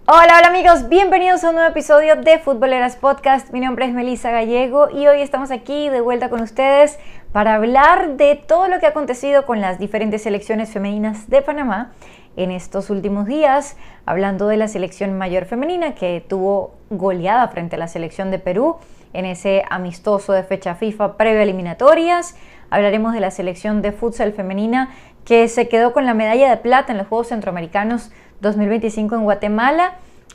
Hola, hola amigos, bienvenidos a un nuevo episodio de Futboleras Podcast. Mi nombre es Melissa Gallego y hoy estamos aquí de vuelta con ustedes para hablar de todo lo que ha acontecido con las diferentes selecciones femeninas de Panamá en estos últimos días, hablando de la selección mayor femenina que tuvo goleada frente a la selección de Perú en ese amistoso de fecha FIFA previo a eliminatorias. Hablaremos de la selección de futsal femenina que se quedó con la medalla de plata en los Juegos Centroamericanos 2025 en Guatemala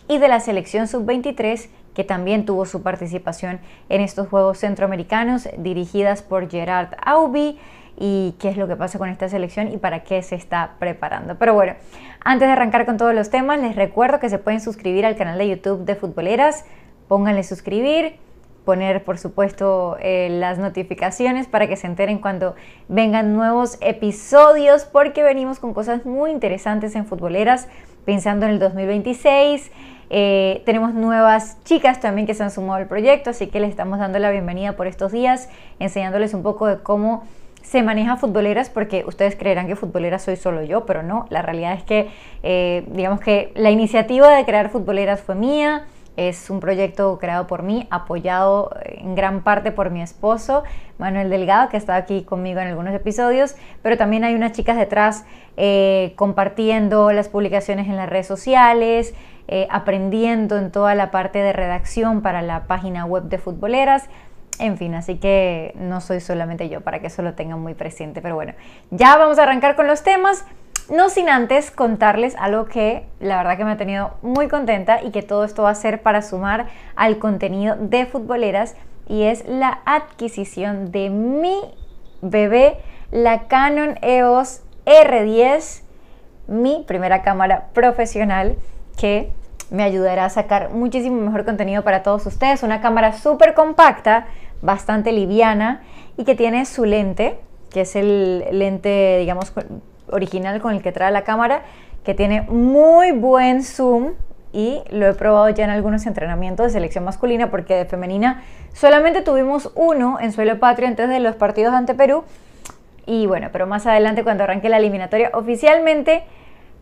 y de la selección sub-23 que también tuvo su participación en estos Juegos Centroamericanos dirigidas por Gerard Aubi y qué es lo que pasa con esta selección y para qué se está preparando. Pero bueno, antes de arrancar con todos los temas, les recuerdo que se pueden suscribir al canal de YouTube de Futboleras, pónganle suscribir, poner por supuesto las notificaciones para que se enteren cuando vengan nuevos episodios porque venimos con cosas muy interesantes en Futboleras pensando en el 2026. Tenemos nuevas chicas también que se han sumado al proyecto, así que les estamos dando la bienvenida por estos días, enseñándoles un poco de cómo se maneja Futboleras, porque ustedes creerán que Futboleras soy solo yo, pero no, la realidad es que digamos que la iniciativa de crear Futboleras fue mía. Es un proyecto creado por mí, apoyado en gran parte por mi esposo, Manuel Delgado, que está aquí conmigo en algunos episodios, pero también hay unas chicas detrás compartiendo las publicaciones en las redes sociales, aprendiendo en toda la parte de redacción para la página web de Futboleras. En fin, así que no soy solamente yo, para que eso lo tengan muy presente. Pero bueno, ya vamos a arrancar con los temas. No sin antes contarles algo que la verdad que me ha tenido muy contenta y que todo esto va a ser para sumar al contenido de Futboleras, y es la adquisición de mi bebé, la Canon EOS R10, mi primera cámara profesional que me ayudará a sacar muchísimo mejor contenido para todos ustedes. Una cámara súper compacta, bastante liviana y que tiene su lente, que es el lente, digamos, original con el que trae la cámara, que tiene muy buen zoom y lo he probado ya en algunos entrenamientos de selección masculina, porque de femenina solamente tuvimos uno en suelo patrio antes de los partidos ante Perú. Y bueno, pero más adelante cuando arranque la eliminatoria oficialmente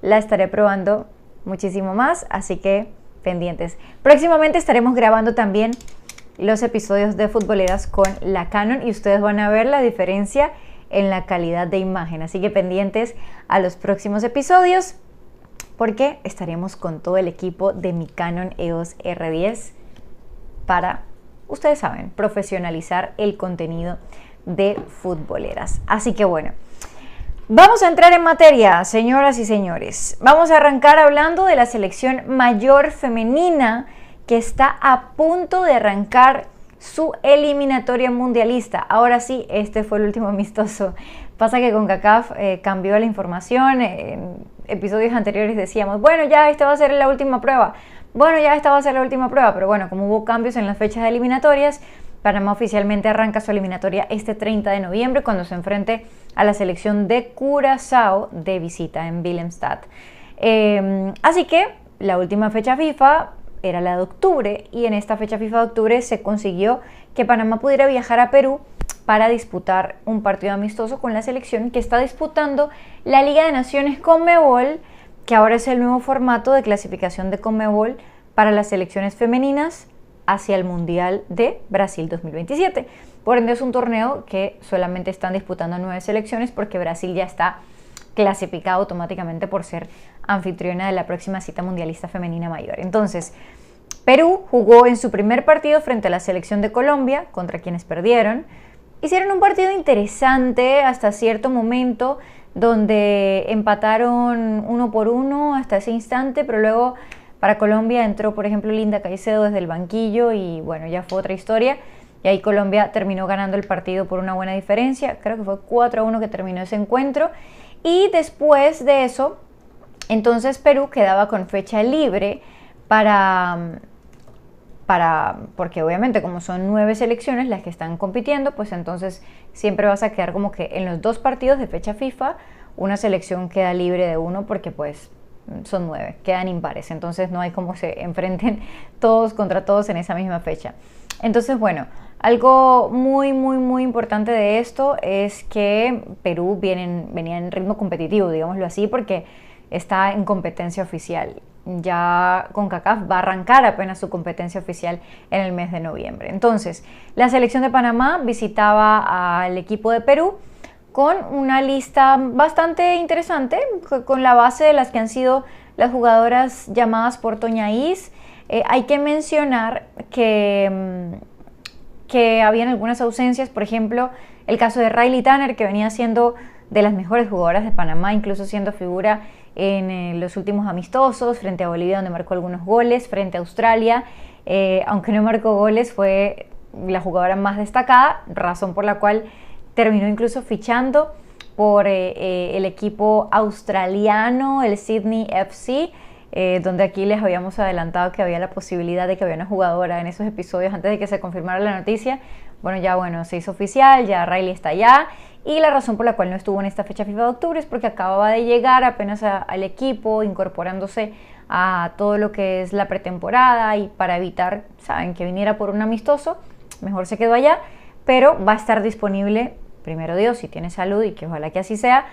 la estaré probando muchísimo más, así que pendientes. Próximamente estaremos grabando también los episodios de Futboleras con la Canon y ustedes van a ver la diferencia en la calidad de imagen, así que pendientes a los próximos episodios porque estaremos con todo el equipo de mi Canon EOS R10 para, ustedes saben, profesionalizar el contenido de Futboleras. Así que bueno, vamos a entrar en materia, señoras y señores. Vamos a arrancar hablando de la selección mayor femenina que está a punto de arrancar su eliminatoria mundialista. Ahora sí, este fue el último amistoso. Pasa que CONCACAF cambió la información. En episodios anteriores decíamos, bueno, ya esta va a ser la última prueba. Bueno, ya esta va a ser la última prueba. Pero bueno, como hubo cambios en las fechas de eliminatorias, Panamá oficialmente arranca su eliminatoria este 30 de noviembre cuando se enfrente a la selección de Curazao de visita en Willemstad. Así que la última fecha FIFA era la de octubre y en esta fecha FIFA de octubre se consiguió que Panamá pudiera viajar a Perú para disputar un partido amistoso con la selección que está disputando la Liga de Naciones Conmebol, que ahora es el nuevo formato de clasificación de Conmebol para las selecciones femeninas hacia el Mundial de Brasil 2027. Por ende es un torneo que solamente están disputando 9 selecciones porque Brasil ya está clasificado automáticamente por ser anfitriona de la próxima cita mundialista femenina mayor. Entonces, Perú jugó en su primer partido frente a la selección de Colombia, contra quienes perdieron. Hicieron un partido interesante hasta cierto momento, donde empataron 1-1 hasta ese instante, pero luego para Colombia entró, por ejemplo, Linda Caicedo desde el banquillo y bueno, ya fue otra historia. Y ahí Colombia terminó ganando el partido por una buena diferencia. Creo que fue 4-1 que terminó ese encuentro. Y después de eso, entonces Perú quedaba con fecha libre porque obviamente como son 9 selecciones las que están compitiendo, pues entonces siempre vas a quedar como que en los 2 partidos de fecha FIFA una selección queda libre de uno porque pues son 9, quedan impares, entonces no hay como se enfrenten todos contra todos en esa misma fecha. Entonces bueno, algo muy importante de esto es que Perú venía en ritmo competitivo, digámoslo así, porque está en competencia oficial. ya CONCACAF va a arrancar apenas su competencia oficial en el mes de noviembre. Entonces, la selección de Panamá visitaba al equipo de Perú con una lista bastante interesante, con la base de las que han sido las jugadoras llamadas por Toña Is. Hay que mencionar que habían algunas ausencias, por ejemplo, el caso de Riley Tanner, que venía siendo de las mejores jugadoras de Panamá, incluso siendo figura en los últimos amistosos, frente a Bolivia, donde marcó algunos goles, frente a Australia, aunque no marcó goles, fue la jugadora más destacada, razón por la cual terminó incluso fichando por el equipo australiano, el Sydney FC, donde aquí les habíamos adelantado que había la posibilidad de que había una jugadora en esos episodios antes de que se confirmara la noticia. Bueno, se hizo oficial, ya Riley está allá, y la razón por la cual no estuvo en esta fecha FIFA de octubre es porque acababa de llegar apenas al equipo, incorporándose a todo lo que es la pretemporada, y para evitar, saben, que viniera por un amistoso, mejor se quedó allá, pero va a estar disponible, primero Dios, si tiene salud, y que ojalá que así sea,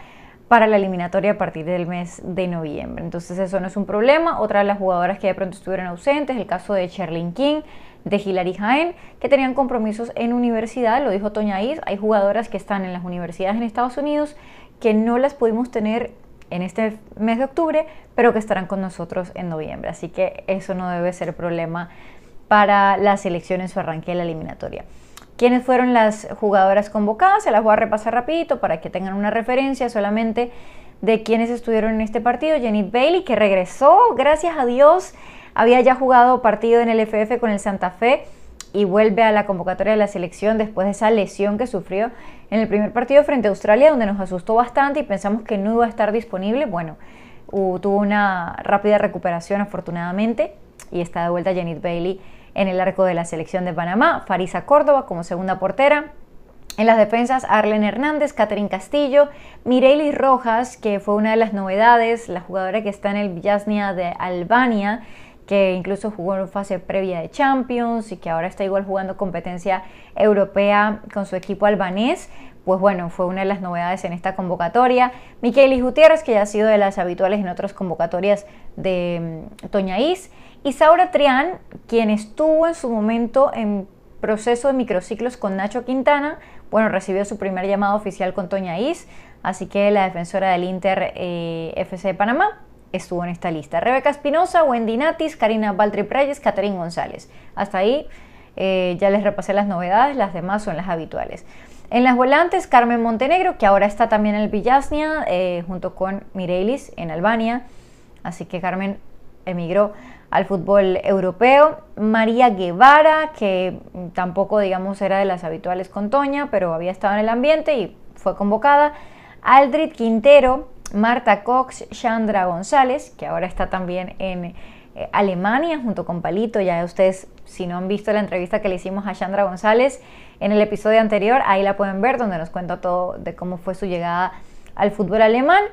para la eliminatoria a partir del mes de noviembre. Entonces eso no es un problema. Otra de las jugadoras que de pronto estuvieron ausentes, el caso de Sherlyn King, de Hilary Jaén, que tenían compromisos en universidad, lo dijo Toña Is, hay jugadoras que están en las universidades en Estados Unidos que no las pudimos tener en este mes de octubre, pero que estarán con nosotros en noviembre, así que eso no debe ser problema para la selección en su arranque de la eliminatoria. ¿Quiénes fueron las jugadoras convocadas? Se las voy a repasar rapidito para que tengan una referencia solamente de quienes estuvieron en este partido. Janet Bailey, que regresó, gracias a Dios, había ya jugado partido en el FF con el Santa Fe y vuelve a la convocatoria de la selección después de esa lesión que sufrió en el primer partido frente a Australia, donde nos asustó bastante y pensamos que no iba a estar disponible. Bueno, tuvo una rápida recuperación afortunadamente y está de vuelta Janet Bailey en el arco de la selección de Panamá. Farisa Córdoba como segunda portera. En las defensas, Arlen Hernández, Catherine Castillo, Mireille Rojas, que fue una de las novedades, la jugadora que está en el Villaznia de Albania, que incluso jugó en fase previa de Champions y que ahora está igual jugando competencia europea con su equipo albanés. Pues bueno, fue una de las novedades en esta convocatoria. Michaelis Gutiérrez, que ya ha sido de las habituales en otras convocatorias de Toña Is. Y Saura Trián, quien estuvo en su momento en proceso de microciclos con Nacho Quintana, bueno, recibió su primer llamado oficial con Toña Is, así que la defensora del Inter FC de Panamá estuvo en esta lista. Rebeca Espinosa, Wendy Natis, Karina Baltrip Reyes, Catherine González. Hasta ahí ya les repasé las novedades, las demás son las habituales. En las volantes, Carmen Montenegro, que ahora está también en el Villaznia, junto con Mireillis en Albania, así que Carmen emigró al fútbol europeo. María Guevara, que tampoco, digamos, era de las habituales con Toña, pero había estado en el ambiente y fue convocada. Aldrid Quintero, Marta Cox, Chandra González, que ahora está también en Alemania junto con Palito. Ya ustedes, si no han visto la entrevista que le hicimos a Chandra González en el episodio anterior, ahí la pueden ver, donde nos cuenta todo de cómo fue su llegada al fútbol alemán.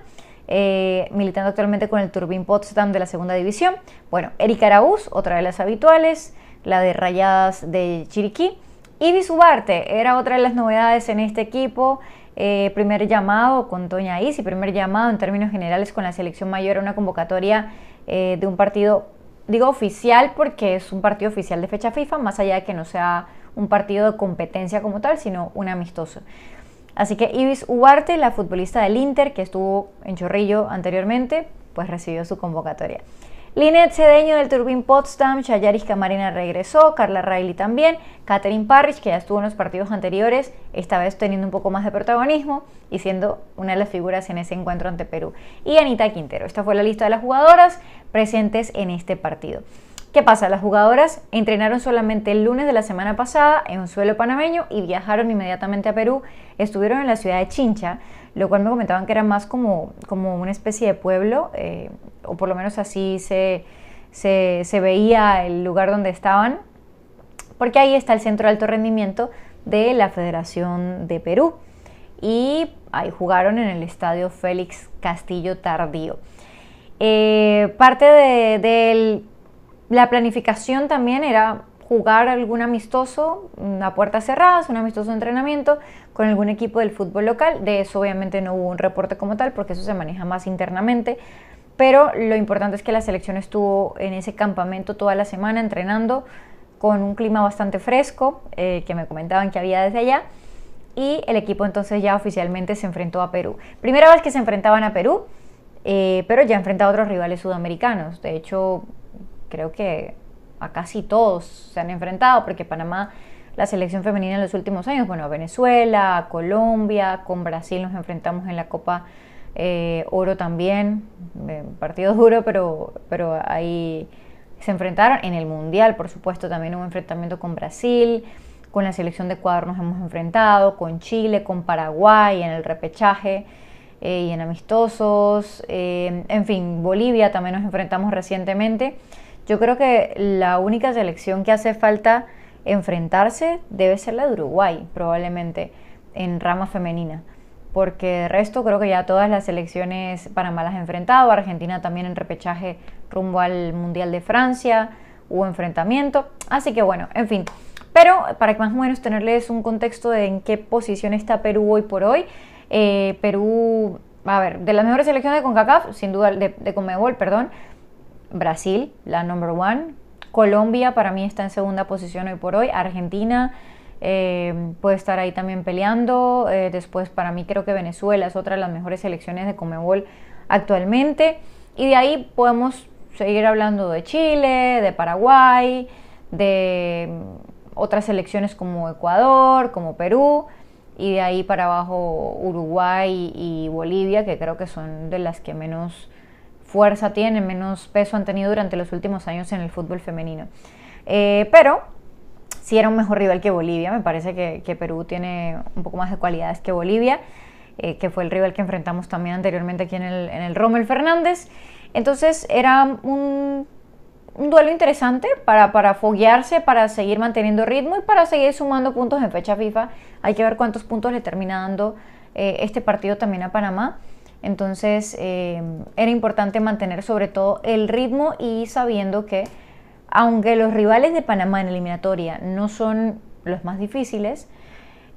Militando actualmente con el Turbine Potsdam de la segunda división. Bueno, Erika Araúz, otra de las habituales, la de Rayadas de Chiriquí. Ibis Ugarte era otra de las novedades en este equipo. Primer llamado con Toña Is y primer llamado en términos generales con la selección mayor a una convocatoria de un partido, digo oficial porque es un partido oficial de fecha FIFA, más allá de que no sea un partido de competencia como tal, sino un amistoso. Así que Ibis Ugarte, la futbolista del Inter, que estuvo en Chorrillo anteriormente, pues recibió su convocatoria. Linet Cedeño del Turbine Potsdam, Chayaris Camarena regresó, Carla Riley también, Catherine Parrish, que ya estuvo en los partidos anteriores, esta vez teniendo un poco más de protagonismo y siendo una de las figuras en ese encuentro ante Perú. Y Anita Quintero. Esta fue la lista de las jugadoras presentes en este partido. ¿Qué pasa? Las jugadoras entrenaron solamente el lunes de la semana pasada en un suelo panameño y viajaron inmediatamente a Perú. Estuvieron en la ciudad de Chincha, lo cual me comentaban que era más como una especie de pueblo, o por lo menos así se veía el lugar donde estaban, porque ahí está el centro de alto rendimiento de la Federación de Perú. Y ahí jugaron en el estadio Félix Castillo Tardío. Parte de la planificación también era jugar algún amistoso a puertas cerradas, un amistoso de entrenamiento con algún equipo del fútbol local. De eso obviamente no hubo un reporte como tal porque eso se maneja más internamente, pero lo importante es que la selección estuvo en ese campamento toda la semana entrenando con un clima bastante fresco, que me comentaban que había desde allá, y el equipo entonces ya oficialmente se enfrentó a Perú. Primera vez que se enfrentaban a Perú, pero ya ha enfrentado a otros rivales sudamericanos. De hecho, creo que a casi todos se han enfrentado, porque Panamá, la selección femenina en los últimos años, bueno, a Venezuela, a Colombia, con Brasil nos enfrentamos en la Copa Oro también, partido duro, pero ahí se enfrentaron. En el Mundial, por supuesto, también hubo enfrentamiento con Brasil. Con la selección de Ecuador nos hemos enfrentado, con Chile, con Paraguay en el repechaje y en amistosos. En fin, Bolivia también nos enfrentamos recientemente. Yo creo que la única selección que hace falta enfrentarse debe ser la de Uruguay, probablemente, en rama femenina. Porque de resto creo que ya todas las selecciones Panamá las ha enfrentado. Argentina también en repechaje rumbo al Mundial de Francia hubo enfrentamiento. Así que bueno, en fin. Pero para que más o menos tenerles un contexto de en qué posición está Perú hoy por hoy, Perú, a ver, de las mejores selecciones de CONCACAF, sin duda, de CONMEBOL, perdón, Brasil, la number one, Colombia para mí está en segunda posición hoy por hoy, Argentina puede estar ahí también peleando, después para mí creo que Venezuela es otra de las mejores selecciones de CONMEBOL actualmente, y de ahí podemos seguir hablando de Chile, de Paraguay, de otras selecciones como Ecuador, como Perú, y de ahí para abajo Uruguay y Bolivia, que creo que son de las que menos fuerza tienen, menos peso han tenido durante los últimos años en el fútbol femenino. Pero sí era un mejor rival que Bolivia. Me parece que Perú tiene un poco más de cualidades que Bolivia, que fue el rival que enfrentamos también anteriormente aquí en el Rommel Fernández. Entonces era un duelo interesante para foguearse, para seguir manteniendo ritmo y para seguir sumando puntos en fecha FIFA. Hay que ver cuántos puntos le termina dando este partido también a Panamá. Entonces era importante mantener sobre todo el ritmo y sabiendo que aunque los rivales de Panamá en eliminatoria no son los más difíciles,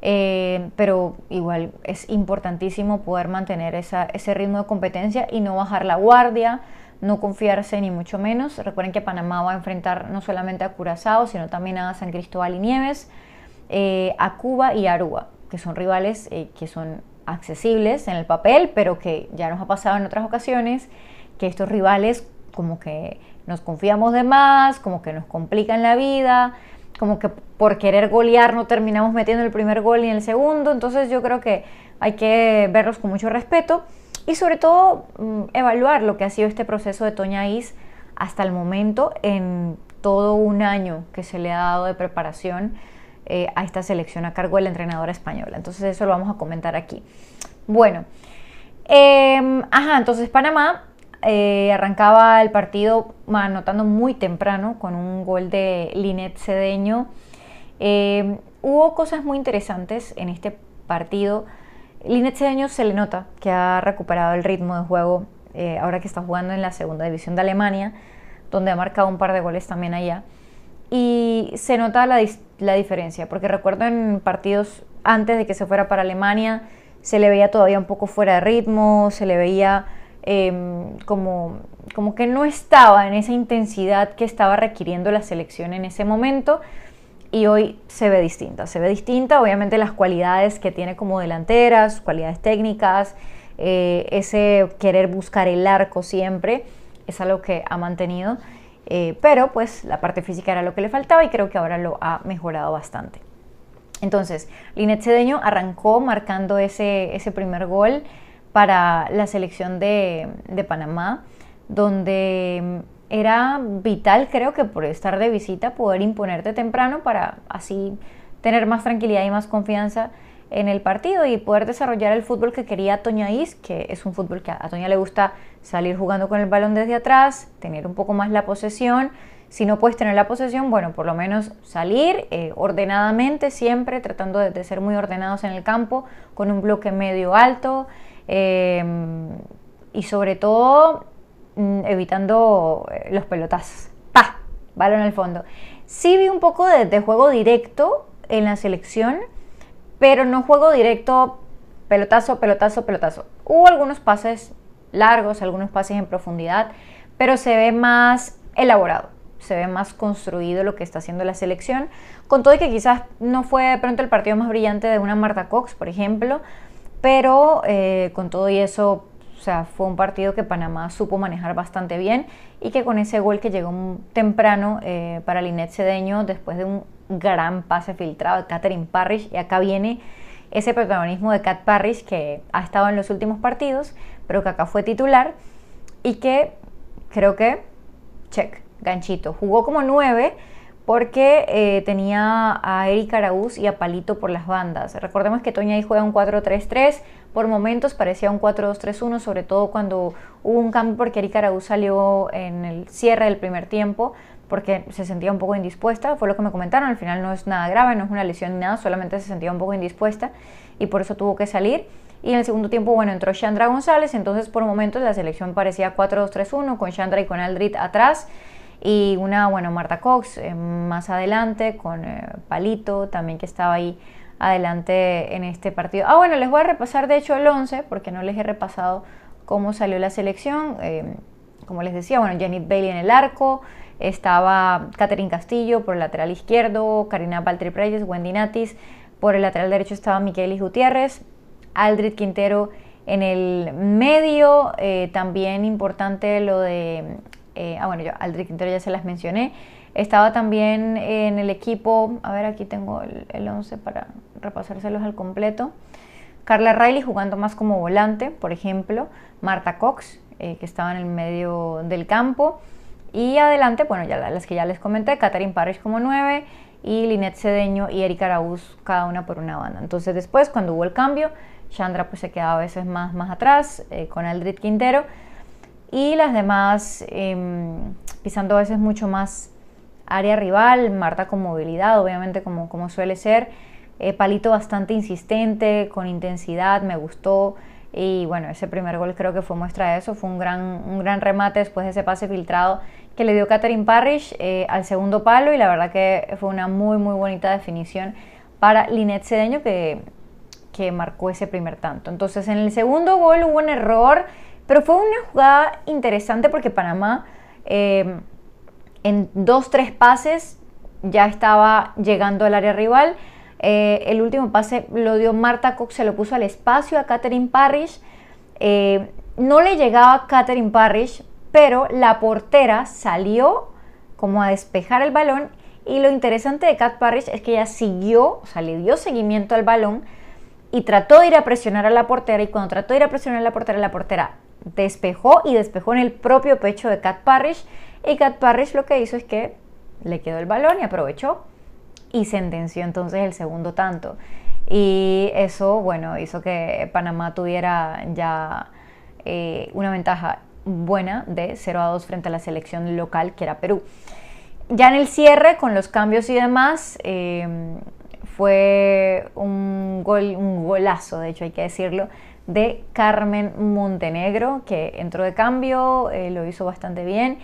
pero igual es importantísimo poder mantener ese ritmo de competencia y no bajar la guardia, no confiarse ni mucho menos. Recuerden que Panamá va a enfrentar no solamente a Curazao, sino también a San Cristóbal y Nieves, a Cuba y a Aruba, que son rivales que son accesibles en el papel, pero que ya nos ha pasado en otras ocasiones, que estos rivales como que nos confiamos de más, como que nos complican la vida, como que por querer golear no terminamos metiendo el primer gol ni el segundo. Entonces yo creo que hay que verlos con mucho respeto y sobre todo evaluar lo que ha sido este proceso de Toña Is hasta el momento, en todo un año que se le ha dado de preparación a esta selección a cargo de la entrenadora española. Entonces eso lo vamos a comentar aquí. Bueno, entonces Panamá arrancaba el partido anotando muy temprano con un gol de Linet Cedeño. Hubo cosas muy interesantes en este partido. Linet Cedeño se le nota que ha recuperado el ritmo de juego ahora que está jugando en la segunda división de Alemania, donde ha marcado un par de goles también allá. Y se nota la diferencia, porque recuerdo en partidos antes de que se fuera para Alemania, se le veía todavía un poco fuera de ritmo, se le veía como que no estaba en esa intensidad que estaba requiriendo la selección en ese momento. Y hoy se ve distinta, obviamente las cualidades que tiene como delantera, sus cualidades técnicas, ese querer buscar el arco siempre, es algo que ha mantenido, pero pues la parte física era lo que le faltaba y creo que ahora lo ha mejorado bastante. Entonces, Linet Cedeño arrancó marcando ese primer gol para la selección de Panamá, donde era vital, creo que por estar de visita, poder imponerte temprano para así tener más tranquilidad y más confianza en el partido y poder desarrollar el fútbol que quería Toña Is, que es un fútbol que a Toña le gusta salir jugando con el balón desde atrás, tener un poco más la posesión. Si no puedes tener la posesión, bueno, por lo menos salir ordenadamente siempre, tratando de ser muy ordenados en el campo, con un bloque medio alto y sobre todo evitando los pelotazos. ¡Pah! Balón al fondo. Sí vi un poco de juego directo en la selección, pero no juego directo pelotazo, pelotazo, pelotazo. Hubo algunos pases largos, algunos pases en profundidad, pero se ve más elaborado, se ve más construido lo que está haciendo la selección, con todo y que quizás no fue de pronto el partido más brillante de una Marta Cox, por ejemplo, pero con todo y eso, o sea, fue un partido que Panamá supo manejar bastante bien y que con ese gol que llegó temprano para Linet Cedeño, después de un gran pase filtrado de Katherine Parrish, y acá viene ese protagonismo de Kat Parrish que ha estado en los últimos partidos, pero que acá fue titular y que creo que, check, ganchito, jugó como 9 porque tenía a Erika Araúz y a Palito por las bandas. Recordemos que Toña ahí juega un 4-3-3, por momentos parecía un 4-2-3-1, sobre todo cuando hubo un cambio porque Erika Araúz salió en el cierre del primer tiempo porque se sentía un poco indispuesta, fue lo que me comentaron, al final no es nada grave, no es una lesión ni nada, solamente se sentía un poco indispuesta y por eso tuvo que salir. Y en el segundo tiempo, bueno, entró Chandra González, entonces por momentos la selección parecía 4-2-3-1 con Chandra y con Aldrit atrás y una, bueno, Marta Cox más adelante con Palito también que estaba ahí adelante en este partido. Ah, bueno, les voy a repasar de hecho el 11 porque no les he repasado cómo salió la selección. Como les decía, bueno, Janet Bailey en el arco, estaba Katherine Castillo por el lateral izquierdo, Karina Baltri-Preyes, Wendy Natis, por el lateral derecho estaba Miquelis Gutiérrez, Aldrit Quintero en el medio, también importante lo de, bueno, yo Aldrit Quintero ya se las mencioné, estaba también en el equipo, a ver aquí tengo el 11 para repasárselos al completo, Carla Riley jugando más como volante, por ejemplo, Marta Cox, que estaba en el medio del campo, y adelante, bueno, ya las que ya les comenté, Katherine Parrish como 9 y Linet Cedeño y Erika Araúz cada una por una banda. Entonces después, cuando hubo el cambio, Chandra pues se quedaba a veces más atrás con Aldrit Quintero y las demás pisando a veces mucho más área rival, Marta con movilidad, obviamente como suele ser, Palito bastante insistente, con intensidad, me gustó. Y bueno, ese primer gol creo que fue muestra de eso, fue un gran remate después de ese pase filtrado que le dio Katherine Parrish al segundo palo y la verdad que fue una muy bonita definición para Linet Cedeño que marcó ese primer tanto. Entonces en el segundo gol hubo un error, pero fue una jugada interesante porque Panamá en 2-3 pases ya estaba llegando al área rival. El último pase lo dio Marta Cox, se lo puso al espacio a Katherine Parrish. No le llegaba a Katherine Parrish, pero la portera salió como a despejar el balón. Y lo interesante de Kat Parrish es que ella siguió, o sea, le dio seguimiento al balón y trató de ir a presionar a la portera. Y cuando trató de ir a presionar a la portera despejó y despejó en el propio pecho de Kat Parrish. Y Kat Parrish lo que hizo es que le quedó el balón y aprovechó y sentenció entonces el segundo tanto. Y eso, bueno, hizo que Panamá tuviera ya una ventaja buena de 0-2 frente a la selección local, que era Perú. Ya en el cierre, con los cambios y demás, fue un golazo, de hecho hay que decirlo, de Carmen Montenegro, que entró de cambio, lo hizo bastante bien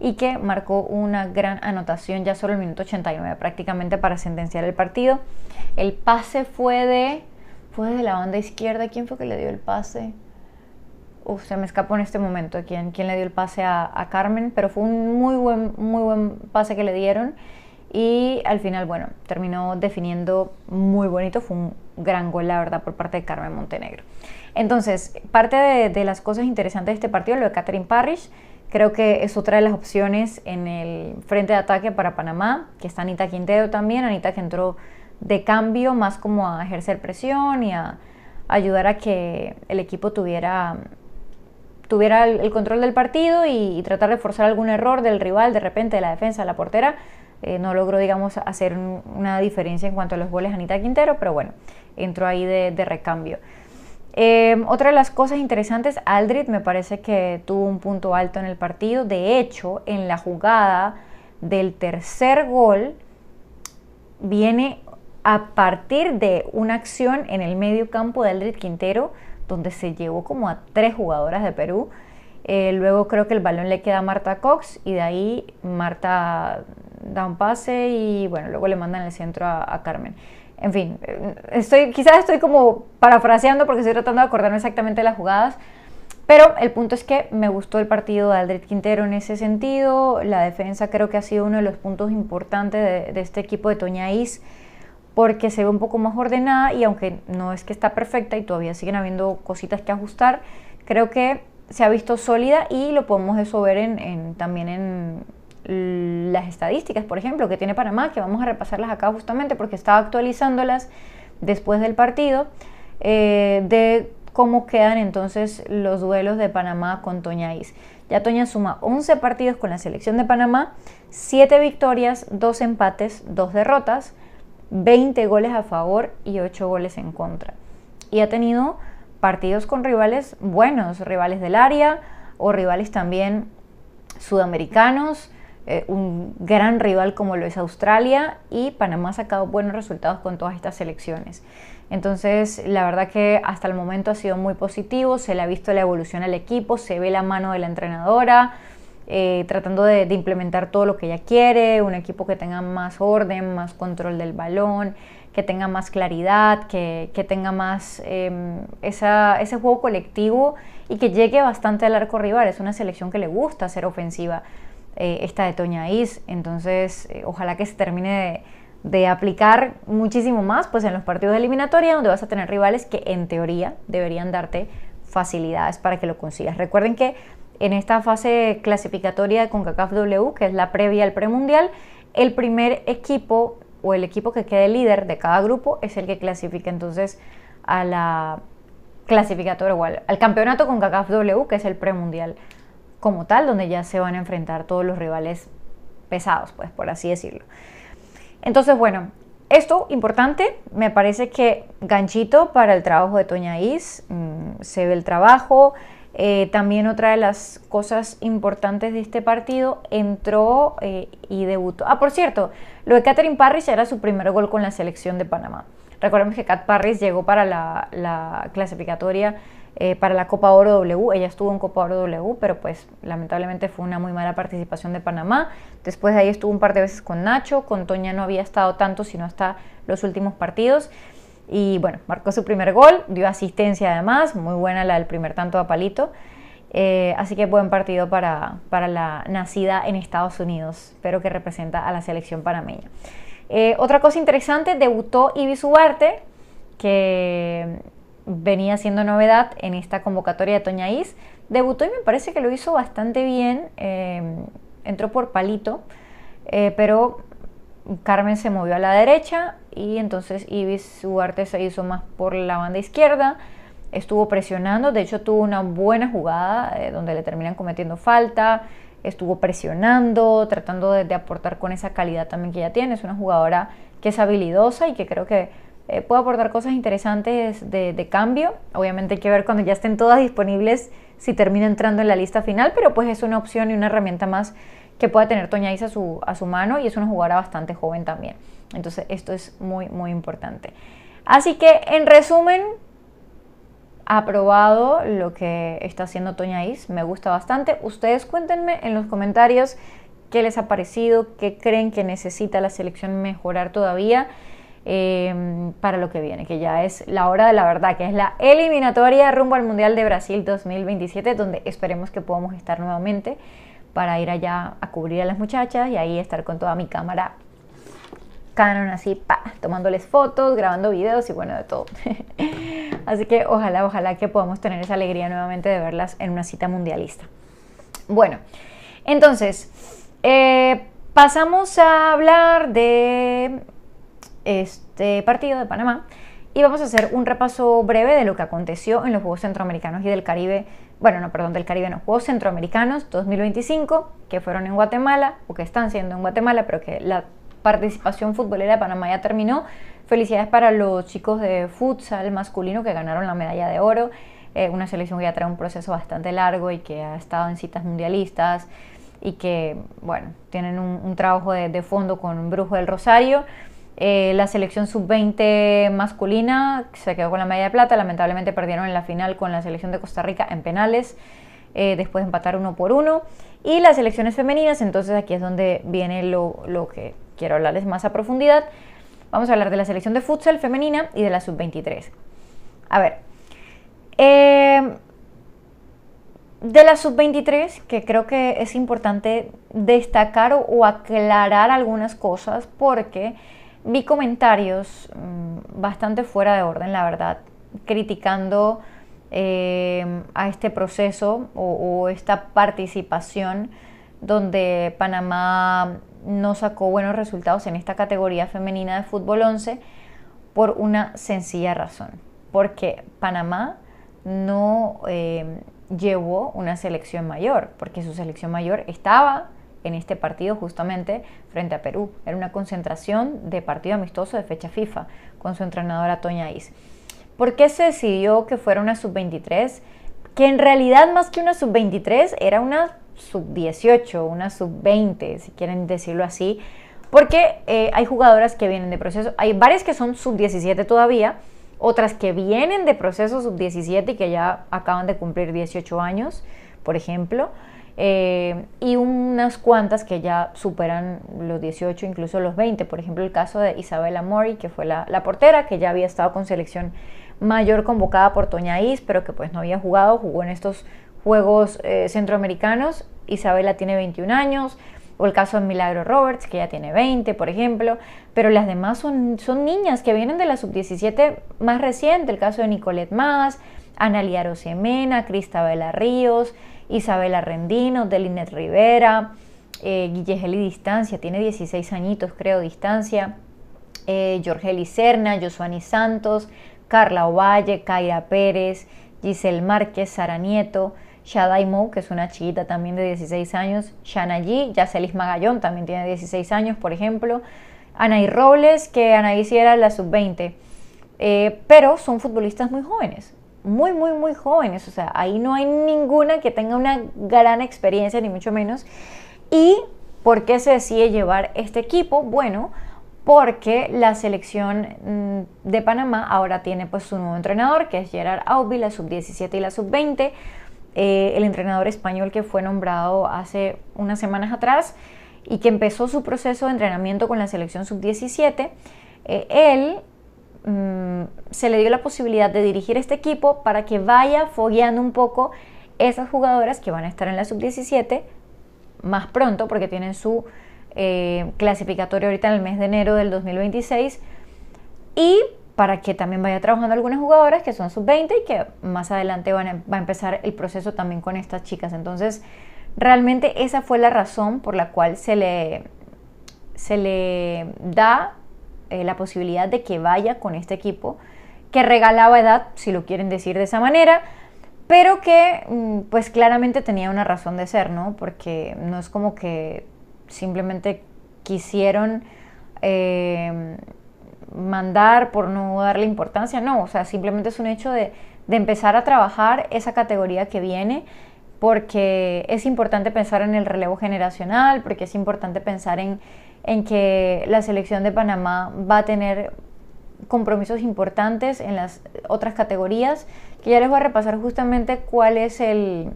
y que marcó una gran anotación ya solo el minuto 89 prácticamente para sentenciar el partido. El pase fue de la banda izquierda. ¿Quién fue que le dio el pase? Se me escapó en este momento quién le dio el pase a Carmen, pero fue un muy buen pase que le dieron y al final, bueno, terminó definiendo muy bonito. Fue un gran gol, la verdad, por parte de Carmen Montenegro. Entonces, parte de las cosas interesantes de este partido, lo de Katherine Parrish, creo que es otra de las opciones en el frente de ataque para Panamá, que está Anita Quintero también. Anita que entró de cambio más como a ejercer presión y a ayudar a que el equipo tuviera el control del partido y tratar de forzar algún error del rival, de repente de la defensa, de la portera. No logró, digamos, hacer una diferencia en cuanto a los goles Anita Quintero, pero bueno, entró ahí de recambio. Otra de las cosas interesantes, Aldrit me parece que tuvo un punto alto en el partido. De hecho, en la jugada del tercer gol viene a partir de una acción en el medio campo de Aldrit Quintero, donde se llevó como a 3 jugadoras de Perú. Luego creo que el balón le queda a Marta Cox y de ahí Marta da un pase y bueno, luego le mandan el centro a Carmen. En fin, quizás estoy como parafraseando porque estoy tratando de acordarme exactamente de las jugadas, Pero el punto es que me gustó el partido de Aldred Quintero en ese sentido. La defensa creo que ha sido uno de los puntos importantes de este equipo de Toñaís, porque se ve un poco más ordenada y aunque no es que está perfecta y todavía siguen habiendo cositas que ajustar, creo que se ha visto sólida y lo podemos eso ver también en las estadísticas, por ejemplo, que tiene Panamá, que vamos a repasarlas acá justamente porque estaba actualizándolas después del partido, de cómo quedan entonces los duelos de Panamá con Toñaís. Ya Toña suma 11 partidos con la selección de Panamá, 7 victorias, 2 empates, 2 derrotas, 20 goles a favor y 8 goles en contra. Y ha tenido partidos con rivales buenos, rivales del área o rivales también sudamericanos, un gran rival como lo es Australia, y Panamá ha sacado buenos resultados con todas estas selecciones. Entonces la verdad que hasta el momento ha sido muy positivo, se le ha visto la evolución al equipo, se ve la mano de la entrenadora tratando de implementar todo lo que ella quiere, un equipo que tenga más orden, más control del balón, que tenga más claridad, que tenga más ese juego colectivo y que llegue bastante al arco rival. Es una selección que le gusta ser ofensiva, esta de Toñaís, entonces ojalá que se termine de aplicar muchísimo más pues en los partidos de eliminatoria, donde vas a tener rivales que en teoría deberían darte facilidades para que lo consigas. Recuerden que en esta fase clasificatoria de CONCACAF W, que es la previa al premundial, el primer equipo o el equipo que quede líder de cada grupo es el que clasifica entonces a la clasificatoria o al campeonato CONCACAF W, que es el premundial como tal, donde ya se van a enfrentar todos los rivales pesados, pues por así decirlo. Entonces, bueno, esto importante, me parece que ganchito para el trabajo de Toñaís, se ve el trabajo. También otra de las cosas importantes de este partido, entró y debutó. Por cierto, lo de Katherine Parris era su primer gol con la selección de Panamá. Recordemos que Kat Parris llegó para la clasificatoria para la Copa Oro W. Ella estuvo en Copa Oro W, pero pues lamentablemente fue una muy mala participación de Panamá. Después de ahí estuvo un par de veces con Nacho, con Toña no había estado tanto, sino hasta los últimos partidos. Y bueno, marcó su primer gol, dio asistencia además, muy buena la del primer tanto a palito. Así que buen partido para la nacida en Estados Unidos, pero que representa a la selección panameña. Otra cosa interesante, debutó Ibis Ugarte, que venía siendo novedad en esta convocatoria de Toñaís. Debutó y me parece que lo hizo bastante bien, entró por palito, pero Carmen se movió a la derecha y entonces Ibis Ugarte se hizo más por la banda izquierda, estuvo presionando, de hecho tuvo una buena jugada donde le terminan cometiendo falta, estuvo presionando, tratando de aportar con esa calidad también que ella tiene. Es una jugadora que es habilidosa y que creo que puede aportar cosas interesantes de cambio. Obviamente hay que ver cuando ya estén todas disponibles si termina entrando en la lista final, pero pues es una opción y una herramienta más que pueda tener Toñaís a su mano, y es una jugadora bastante joven también. Entonces esto es muy muy importante. Así que en resumen, aprobado lo que está haciendo Toñaís, me gusta bastante. Ustedes cuéntenme en los comentarios qué les ha parecido, qué creen que necesita la selección mejorar todavía para lo que viene, que ya es la hora de la verdad, que es la eliminatoria rumbo al Mundial de Brasil 2027, donde esperemos que podamos estar nuevamente para ir allá a cubrir a las muchachas y ahí estar con toda mi cámara Canon así, tomándoles fotos, grabando videos y bueno, de todo. Así que ojalá que podamos tener esa alegría nuevamente de verlas en una cita mundialista. Bueno, entonces pasamos a hablar de este partido de Panamá y vamos a hacer un repaso breve de lo que aconteció en los Juegos Centroamericanos y del Caribe. Bueno, no, perdón, del Caribe no, Juegos Centroamericanos 2025, que fueron en Guatemala, o que están siendo en Guatemala, pero que la participación futbolera de Panamá ya terminó. Felicidades para los chicos de futsal masculino que ganaron la medalla de oro, una selección que ya trae un proceso bastante largo y que ha estado en citas mundialistas y que, bueno, tienen un trabajo de fondo con Brujo del Rosario. La selección sub-20 masculina se quedó con la medalla de plata, lamentablemente perdieron en la final con la selección de Costa Rica en penales, después de empatar 1-1, y las selecciones femeninas, entonces aquí es donde viene lo que quiero hablarles más a profundidad. Vamos a hablar de la selección de futsal femenina y de la sub-23. A ver, De la sub-23, que creo que es importante destacar o aclarar algunas cosas, porque vi comentarios bastante fuera de orden, la verdad, criticando a este proceso o esta participación donde Panamá no sacó buenos resultados en esta categoría femenina de fútbol 11 por una sencilla razón, porque Panamá no llevó una selección mayor, porque su selección mayor estaba en este partido justamente frente a Perú. Era una concentración de partido amistoso de fecha FIFA con su entrenadora Toña Is. ¿Por qué se decidió que fuera una sub-23? Que en realidad más que una sub-23 era una sub-18, una sub-20, si quieren decirlo así, porque hay jugadoras que vienen de proceso, hay varias que son sub-17 todavía, otras que vienen de proceso sub-17 y que ya acaban de cumplir 18 años, por ejemplo, y unas cuantas que ya superan los 18, incluso los 20. Por ejemplo, el caso de Isabela Mori, que fue la portera, que ya había estado con selección mayor convocada por Toña Is, pero que pues no había jugó en estos Juegos Centroamericanos. Isabela tiene 21 años, o el caso de Milagro Roberts, que ya tiene 20, por ejemplo, pero las demás son niñas que vienen de la sub-17 más reciente, el caso de Nicolette Mas, Analia Arosemena, Cristabela Ríos, Isabela Rendino, Delinet Rivera, Guillegeli Distancia, tiene 16 añitos creo, Distancia, Jorgeli Serna, Josuani Santos, Carla Ovalle, Kaira Pérez, Giselle Márquez, Sara Nieto, Shadai Mou, que es una chiquita también de 16 años, Shana G, Yacelis Magallón, también tiene 16 años, por ejemplo, Anaí Robles, que Anaí sí era la sub-20, pero son futbolistas muy jóvenes, muy jóvenes, o sea, ahí no hay ninguna que tenga una gran experiencia, ni mucho menos. ¿Y por qué se decide llevar este equipo? Bueno, porque la selección de Panamá ahora tiene pues su nuevo entrenador, que es Gerard Aubi, la sub-17 y la sub-20, el entrenador español que fue nombrado hace unas semanas atrás y que empezó su proceso de entrenamiento con la selección sub-17, él se le dio la posibilidad de dirigir este equipo para que vaya fogueando un poco esas jugadoras que van a estar en la sub-17 más pronto, porque tienen su clasificatorio ahorita en el mes de enero del 2026, y para que también vaya trabajando algunas jugadoras que son sub-20 y que más adelante va a empezar el proceso también con estas chicas. Entonces, realmente esa fue la razón por la cual se le da la posibilidad de que vaya con este equipo, que regalaba edad, si lo quieren decir de esa manera, pero que pues claramente tenía una razón de ser, ¿no? Porque no es como que simplemente quisieron mandar por no darle importancia, no, o sea, simplemente es un hecho de empezar a trabajar esa categoría que viene, porque es importante pensar en el relevo generacional, porque es importante pensar en que la selección de Panamá va a tener compromisos importantes en las otras categorías, que ya les voy a repasar justamente cuál es el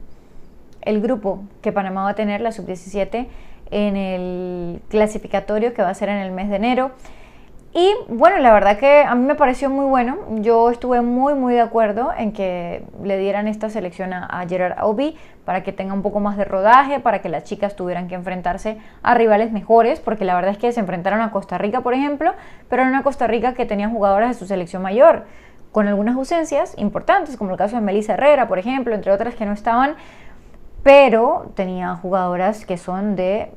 grupo que Panamá va a tener, la sub-17, en el clasificatorio que va a ser en el mes de enero. Y bueno, la verdad que a mí me pareció muy bueno. Yo estuve muy de acuerdo en que le dieran esta selección a Gerard Aubi para que tenga un poco más de rodaje, para que las chicas tuvieran que enfrentarse a rivales mejores, porque la verdad es que se enfrentaron a Costa Rica, por ejemplo, pero era una Costa Rica que tenía jugadoras de su selección mayor, con algunas ausencias importantes, como el caso de Melissa Herrera, por ejemplo, entre otras que no estaban, pero tenía jugadoras que son de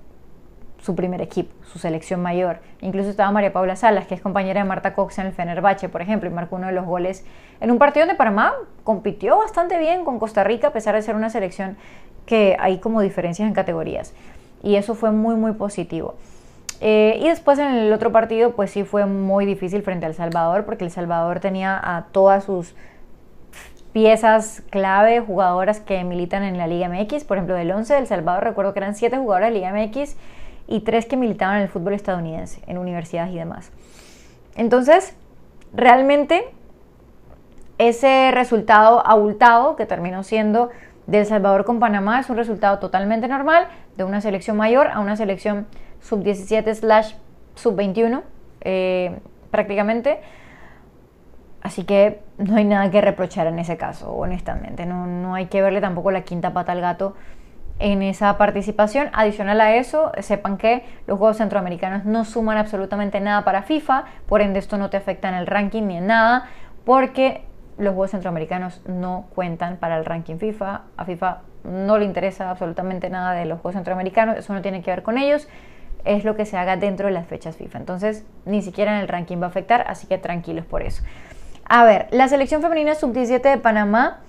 su primer equipo, su selección mayor. Incluso estaba María Paula Salas, que es compañera de Marta Cox en el Fenerbahce, por ejemplo, y marcó uno de los goles en un partido donde Panamá compitió bastante bien con Costa Rica, a pesar de ser una selección que hay como diferencias en categorías. Y eso fue muy positivo. Y después en el otro partido, pues sí fue muy difícil frente a El Salvador, porque El Salvador tenía a todas sus piezas clave, jugadoras que militan en la Liga MX. Por ejemplo, del 11 de El Salvador recuerdo que eran 7 jugadoras de Liga MX y 3 que militaban en el fútbol estadounidense, en universidades y demás. Entonces, realmente ese resultado abultado que terminó siendo de El Salvador con Panamá es un resultado totalmente normal de una selección mayor a una selección sub-17/sub-21 prácticamente. Así que no hay nada que reprochar en ese caso, honestamente. No hay que verle tampoco la quinta pata al gato en esa participación. Adicional a eso, sepan que los Juegos Centroamericanos no suman absolutamente nada para FIFA, por ende esto no te afecta en el ranking ni en nada, porque los Juegos Centroamericanos no cuentan para el ranking FIFA. A FIFA no le interesa absolutamente nada de los Juegos Centroamericanos, eso no tiene que ver con ellos, es lo que se haga dentro de las fechas FIFA. Entonces, ni siquiera en el ranking va a afectar, así que tranquilos por eso. A ver, la selección femenina sub-17 de Panamá,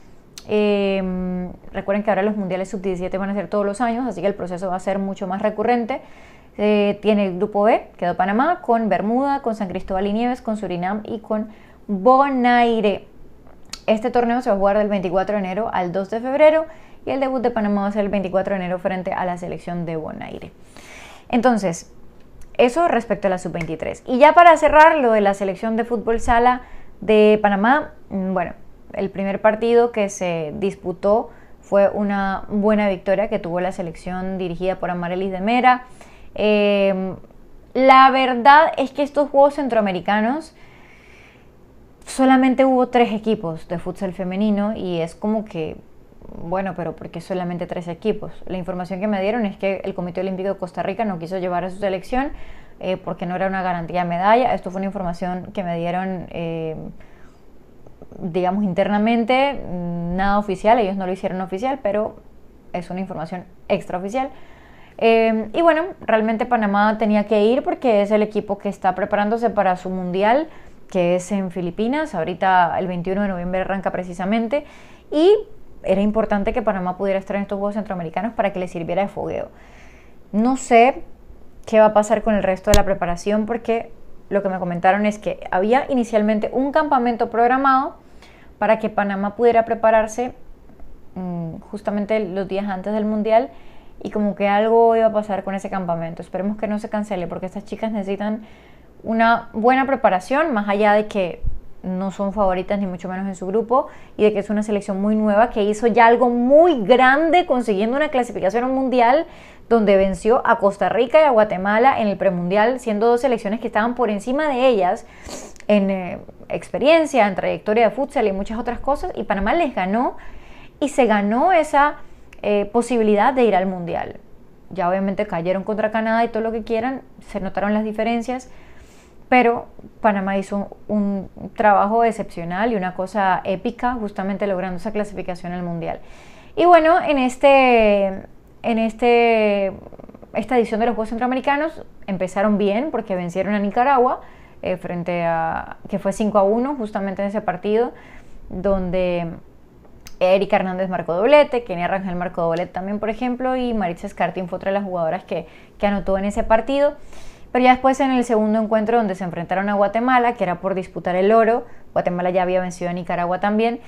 recuerden que ahora los mundiales sub-17 van a ser todos los años, así que el proceso va a ser mucho más recurrente. Tiene el grupo B, quedó Panamá, con Bermuda, con San Cristóbal y Nieves, con Surinam y con Bonaire. Este torneo se va a jugar del 24 de enero al 2 de febrero y el debut de Panamá va a ser el 24 de enero frente a la selección de Bonaire. Entonces, eso respecto a la sub-23. Y ya para cerrar lo de la selección de fútbol sala de Panamá, bueno, el primer partido que se disputó fue una buena victoria que tuvo la selección dirigida por Amarelis de Mera. La verdad es que estos Juegos Centroamericanos solamente hubo 3 equipos de futsal femenino y es como que, bueno, pero ¿por qué solamente 3 equipos? La información que me dieron es que el Comité Olímpico de Costa Rica no quiso llevar a su selección porque no era una garantía de medalla. Esto fue una información que me dieron, digamos, internamente, nada oficial, ellos no lo hicieron oficial, pero es una información extraoficial. Y bueno, realmente Panamá tenía que ir porque es el equipo que está preparándose para su mundial, que es en Filipinas. Ahorita el 21 de noviembre arranca precisamente y era importante que Panamá pudiera estar en estos Juegos Centroamericanos para que le sirviera de fogueo. No sé qué va a pasar con el resto de la preparación porque lo que me comentaron es que había inicialmente un campamento programado para que Panamá pudiera prepararse justamente los días antes del mundial y como que algo iba a pasar con ese campamento. Esperemos que no se cancele porque estas chicas necesitan una buena preparación, más allá de que no son favoritas ni mucho menos en su grupo y de que es una selección muy nueva que hizo ya algo muy grande consiguiendo una clasificación a un mundial donde venció a Costa Rica y a Guatemala en el premundial, siendo 2 selecciones que estaban por encima de ellas en experiencia, en trayectoria de futsal y muchas otras cosas, y Panamá les ganó y se ganó esa posibilidad de ir al mundial. Ya obviamente cayeron contra Canadá y todo lo que quieran, se notaron las diferencias, pero Panamá hizo un trabajo excepcional y una cosa épica justamente logrando esa clasificación al mundial. Y bueno, en esta edición de los Juegos Centroamericanos empezaron bien porque vencieron a Nicaragua frente a, que fue 5-1 justamente en ese partido donde Erika Hernández marcó doblete, Kenia Rangel marcó doblete también, por ejemplo, y Maritza Escartín fue otra de las jugadoras que anotó en ese partido. Pero ya después en el segundo encuentro donde se enfrentaron a Guatemala, que era por disputar el oro, Guatemala ya había vencido a Nicaragua también,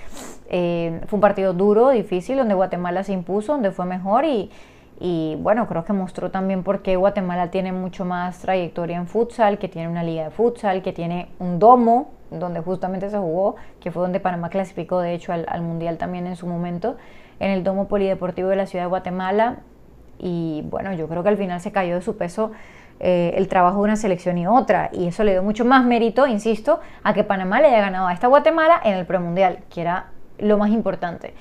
fue un partido duro, difícil, donde Guatemala se impuso, donde fue mejor y bueno, creo que mostró también por qué Guatemala tiene mucho más trayectoria en futsal, que tiene una liga de futsal, que tiene un domo donde justamente se jugó, que fue donde Panamá clasificó de hecho al mundial también en su momento, en el domo polideportivo de la ciudad de Guatemala. Y bueno, yo creo que al final se cayó de su peso el trabajo de una selección y otra, y eso le dio mucho más mérito, insisto, a que Panamá le haya ganado a esta Guatemala en el premundial, que era lo más importante.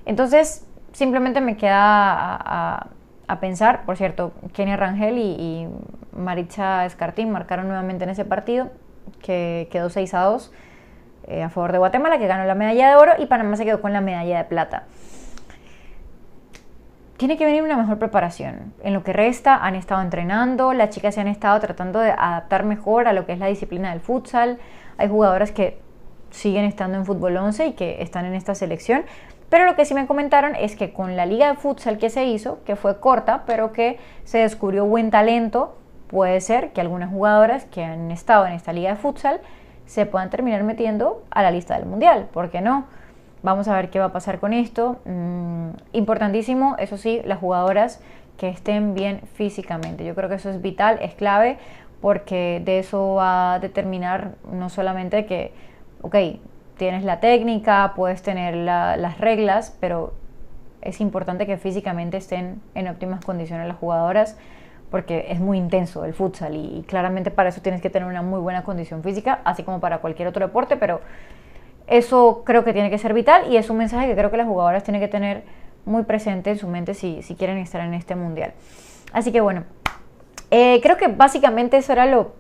Entonces simplemente me queda a pensar, por cierto, Kenia Rangel y Maritza Escartín marcaron nuevamente en ese partido, que quedó 6-2 a favor de Guatemala, que ganó la medalla de oro, y Panamá se quedó con la medalla de plata. Tiene que venir una mejor preparación. En lo que resta han estado entrenando, las chicas se han estado tratando de adaptar mejor a lo que es la disciplina del futsal. Hay jugadoras que siguen estando en fútbol 11 y que están en esta selección, pero lo que sí me comentaron es que con la liga de futsal que se hizo, que fue corta, pero que se descubrió buen talento, puede ser que algunas jugadoras que han estado en esta liga de futsal se puedan terminar metiendo a la lista del mundial. ¿Por qué no? Vamos a ver qué va a pasar con esto. Importantísimo, eso sí, las jugadoras que estén bien físicamente. Yo creo que eso es vital, es clave, porque de eso va a determinar no solamente que, ok, tienes la técnica, puedes tener las reglas, pero es importante que físicamente estén en óptimas condiciones las jugadoras, porque es muy intenso el futsal y claramente para eso tienes que tener una muy buena condición física, así como para cualquier otro deporte, pero eso creo que tiene que ser vital y es un mensaje que creo que las jugadoras tienen que tener muy presente en su mente si quieren estar en este mundial. Así que bueno, creo que básicamente eso era lo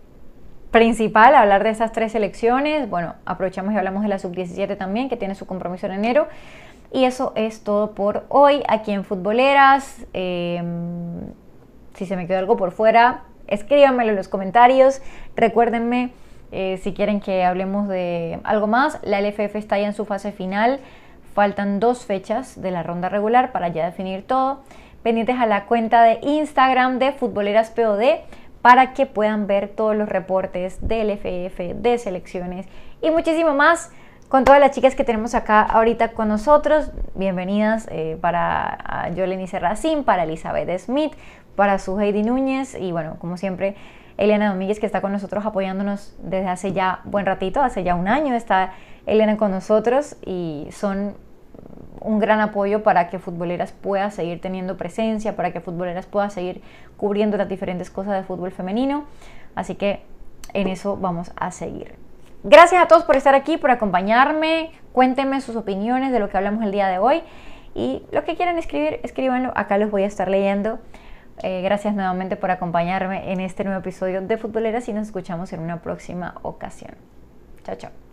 principal, hablar de esas 3 selecciones. Bueno, aprovechamos y hablamos de la sub-17 también, que tiene su compromiso en enero. Y eso es todo por hoy aquí en Futboleras. Si se me quedó algo por fuera, escríbanmelo en los comentarios. Recuérdenme si quieren que hablemos de algo más. La LFF está ya en su fase final. Faltan 2 fechas de la ronda regular para ya definir todo. Pendientes a la cuenta de Instagram de Futboleras POD para que puedan ver todos los reportes de LFF, de selecciones y muchísimo más con todas las chicas que tenemos acá ahorita con nosotros. Bienvenidas para Yoleni Serracín, para Elizabeth Smith, para su Heidi Núñez y bueno, como siempre, Eliana Domínguez, que está con nosotros apoyándonos desde hace ya buen ratito, hace ya un año está Eliana con nosotros y son un gran apoyo para que Futboleras pueda seguir teniendo presencia, para que Futboleras pueda seguir cubriendo las diferentes cosas de fútbol femenino. Así que en eso vamos a seguir. Gracias a todos por estar aquí, por acompañarme. Cuéntenme sus opiniones de lo que hablamos el día de hoy. Y lo que quieran escribir, escríbanlo. Acá los voy a estar leyendo. Gracias nuevamente por acompañarme en este nuevo episodio de Futboleras y nos escuchamos en una próxima ocasión. Chao, chao.